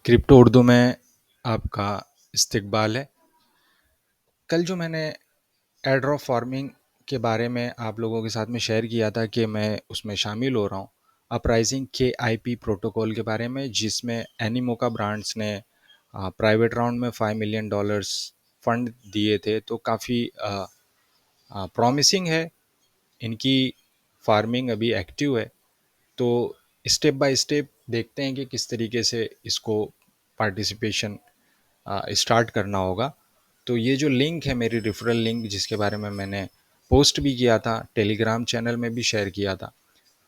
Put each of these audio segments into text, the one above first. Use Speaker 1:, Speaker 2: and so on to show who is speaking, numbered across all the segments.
Speaker 1: Crypto Urdu में आपका इस्तकबाल है। कल जो मैंने एयरड्रॉप फार्मिंग के बारे में आप लोगों के साथ में शेयर किया था कि मैं उसमें शामिल हो रहा हूँ, अपराइजिंग के आई पी प्रोटोकॉल के बारे में, जिसमें एनीमोका ब्रांड्स ने प्राइवेट राउंड में $5 मिलियन फंड दिए थे। तो काफ़ी प्रॉमिसिंग है, इनकी फार्मिंग अभी एक्टिव है। तो स्टेप बाय स्टेप देखते हैं कि किस तरीके से इसको पार्टिसिपेशन स्टार्ट करना होगा। तो ये जो लिंक है, मेरी रेफरल लिंक, जिसके बारे में मैंने पोस्ट भी किया था, टेलीग्राम चैनल में भी शेयर किया था।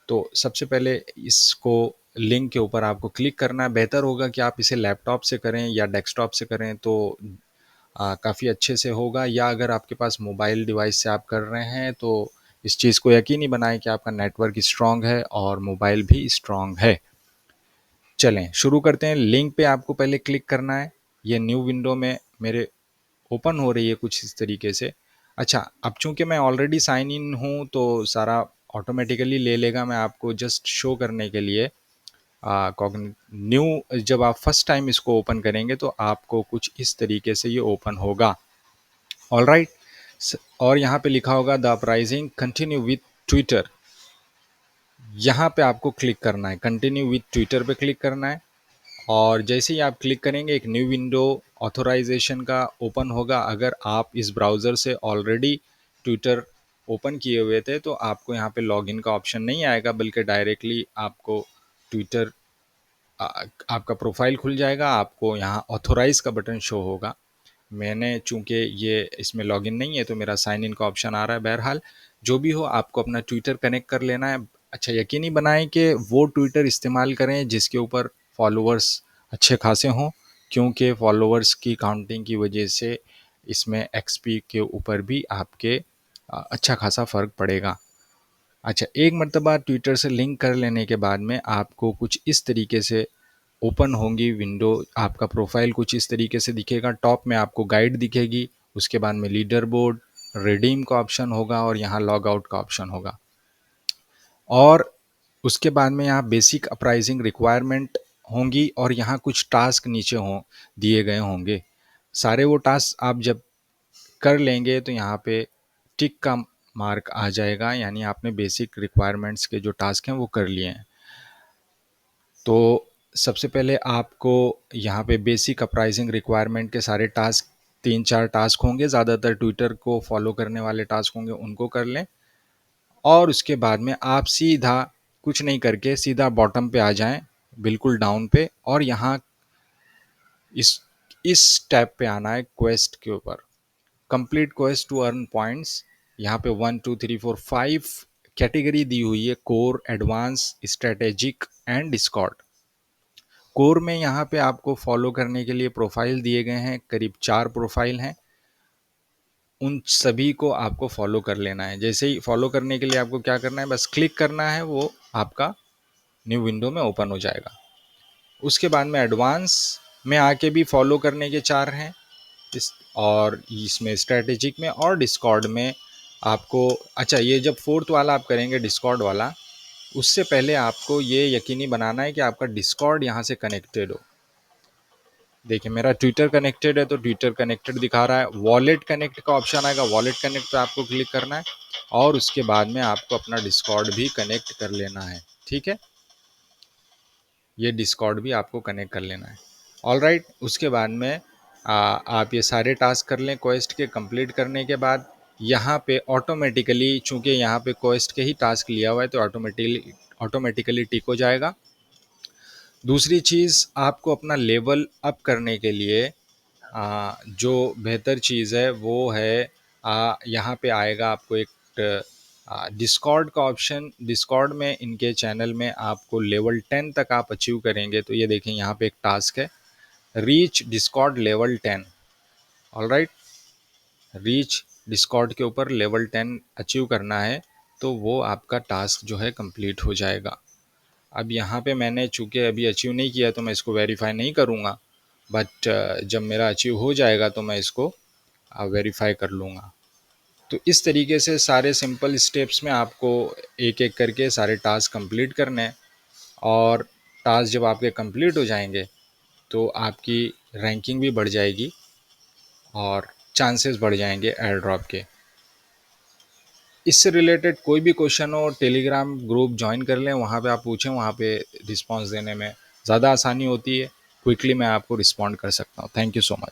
Speaker 1: तो सबसे पहले इसको लिंक के ऊपर आपको क्लिक करना है। बेहतर होगा कि आप इसे लैपटॉप से करें या डेस्कटॉप से करें तो काफ़ी अच्छे से होगा, या अगर आपके पास मोबाइल डिवाइस से आप कर रहे हैं तो इस चीज़ को यकीनी बनाएं कि आपका नेटवर्क स्ट्रॉन्ग है और मोबाइल भी स्ट्रॉन्ग है। चलें शुरू करते हैं। लिंक पे आपको पहले क्लिक करना है। ये न्यू विंडो में मेरे ओपन हो रही है कुछ इस तरीके से। अच्छा, अब चूंकि मैं ऑलरेडी साइन इन हूँ तो सारा ऑटोमेटिकली ले लेगा। मैं आपको जस्ट शो करने के लिए न्यू, जब आप फर्स्ट टाइम इसको ओपन करेंगे तो आपको कुछ इस तरीके से ये ओपन होगा। ऑल राइट, और यहाँ पे लिखा होगा the uprising continue with Twitter. यहाँ पे आपको क्लिक करना है, कंटिन्यू विथ ट्विटर पे क्लिक करना है। और जैसे ही आप क्लिक करेंगे एक न्यू विंडो ऑथोराइजेशन का ओपन होगा। अगर आप इस ब्राउज़र से ऑलरेडी ट्विटर ओपन किए हुए थे तो आपको यहाँ पे लॉगिन का ऑप्शन नहीं आएगा, बल्कि डायरेक्टली आपको ट्विटर आपका प्रोफाइल खुल जाएगा। आपको यहाँ ऑथोराइज का बटन शो होगा। मैंने चूंकि ये इसमें लॉगिन नहीं है तो मेरा साइन इन का ऑप्शन आ रहा है। बहरहाल जो भी हो, आपको अपना ट्विटर कनेक्ट कर लेना है। अच्छा, यकीनी बनाएं कि वो ट्विटर इस्तेमाल करें जिसके ऊपर फॉलोअर्स अच्छे खासे हों, क्योंकि फॉलोअर्स की काउंटिंग की वजह से इसमें एक्सपी के ऊपर भी आपके अच्छा खासा फ़र्क पड़ेगा। अच्छा, एक मरतबा ट्विटर से लिंक कर लेने के बाद में आपको कुछ इस तरीके से ओपन होंगी विंडो। आपका प्रोफाइल कुछ इस तरीके से दिखेगा। टॉप में आपको गाइड दिखेगी, उसके बाद में लीडर बोर्ड, रिडीम का ऑप्शन होगा और यहाँ लॉग आउट का ऑप्शन होगा। और उसके बाद में यहाँ बेसिक अपराइजिंग रिक्वायरमेंट होंगी और यहाँ कुछ टास्क नीचे हों दिए गए होंगे। सारे वो टास्क आप जब कर लेंगे तो यहाँ पे टिक का मार्क आ जाएगा, यानी आपने बेसिक रिक्वायरमेंट्स के जो टास्क हैं वो कर लिए हैं। तो सबसे पहले आपको यहाँ पे बेसिक अपराइजिंग रिक्वायरमेंट के सारे टास्क, 3-4 टास्क होंगे, ज़्यादातर ट्विटर को फॉलो करने वाले टास्क होंगे, उनको कर लें। और उसके बाद में आप सीधा कुछ नहीं करके सीधा बॉटम पे आ जाएं, बिल्कुल डाउन पे, और यहाँ इस टैब पे आना है क्वेस्ट के ऊपर, complete quest to earn points. यहाँ पे 1 2 3 4 5 कैटेगरी दी हुई है: core, advance, strategic and Discord. Core में यहाँ पे आपको फॉलो करने के लिए प्रोफाइल दिए गए हैं, करीब 4 प्रोफाइल हैं। उन सभी को आपको फॉलो कर लेना है। जैसे ही फॉलो करने के लिए आपको क्या करना है, बस क्लिक करना है, वो आपका न्यू विंडो में ओपन हो जाएगा। उसके बाद में एडवांस में आके भी फॉलो करने के 4 हैं, और इसमें स्ट्रेटेजिक में और डिस्कॉर्ड में आपको। अच्छा, ये जब 4th वाला आप करेंगे डिस्कॉर्ड वाला, उससे पहले आपको ये यकीनी बनाना है कि आपका डिस्कॉर्ड यहाँ से कनेक्टेड हो। देखिए, मेरा ट्विटर कनेक्टेड है तो ट्विटर कनेक्टेड दिखा रहा है। वॉलेट कनेक्ट का ऑप्शन आएगा, वॉलेट कनेक्ट पे आपको क्लिक करना है और उसके बाद में आपको अपना डिस्कॉर्ड भी कनेक्ट कर लेना है। ठीक है, ये डिस्कॉर्ड भी आपको कनेक्ट कर लेना है। ऑल राइट, उसके बाद में आप ये सारे टास्क कर लें। क्वेस्ट के कंप्लीट करने के बाद यहाँ पे ऑटोमेटिकली, चूंकि यहाँ पे क्वेस्ट के ही टास्क लिया हुआ है तो ऑटोमेटिकली टिक हो जाएगा। दूसरी चीज़, आपको अपना लेवल अप करने के लिए जो बेहतर चीज़ है वो है, यहाँ पे आएगा आपको एक डिस्कॉर्ड का ऑप्शन। डिस्कॉर्ड में इनके चैनल में आपको लेवल 10 तक आप अचीव करेंगे तो ये देखें, यहाँ पे एक टास्क है, reach Discord level 10। All right, reach Discord के ऊपर लेवल 10 अचीव करना है तो वो आपका टास्क जो है कंप्लीट हो जाएगा। अब यहाँ पे मैंने चूँकि अभी अचीव नहीं किया तो मैं इसको वेरीफाई नहीं करूँगा, बट जब मेरा अचीव हो जाएगा तो मैं इसको वेरीफाई कर लूँगा। तो इस तरीके से सारे सिंपल स्टेप्स में आपको एक एक करके सारे टास्क कंप्लीट करने हैं। और टास्क जब आपके कंप्लीट हो जाएंगे तो आपकी रैंकिंग भी बढ़ जाएगी और चांसेस बढ़ जाएंगे एयर ड्रॉप के। इससे रिलेटेड कोई भी क्वेश्चन हो टेलीग्राम ग्रुप ज्वाइन कर लें, वहाँ पे आप पूछें, वहाँ पे रिस्पांस देने में ज़्यादा आसानी होती है, क्विकली मैं आपको रिस्पॉन्ड कर सकता हूँ। Thank you so much.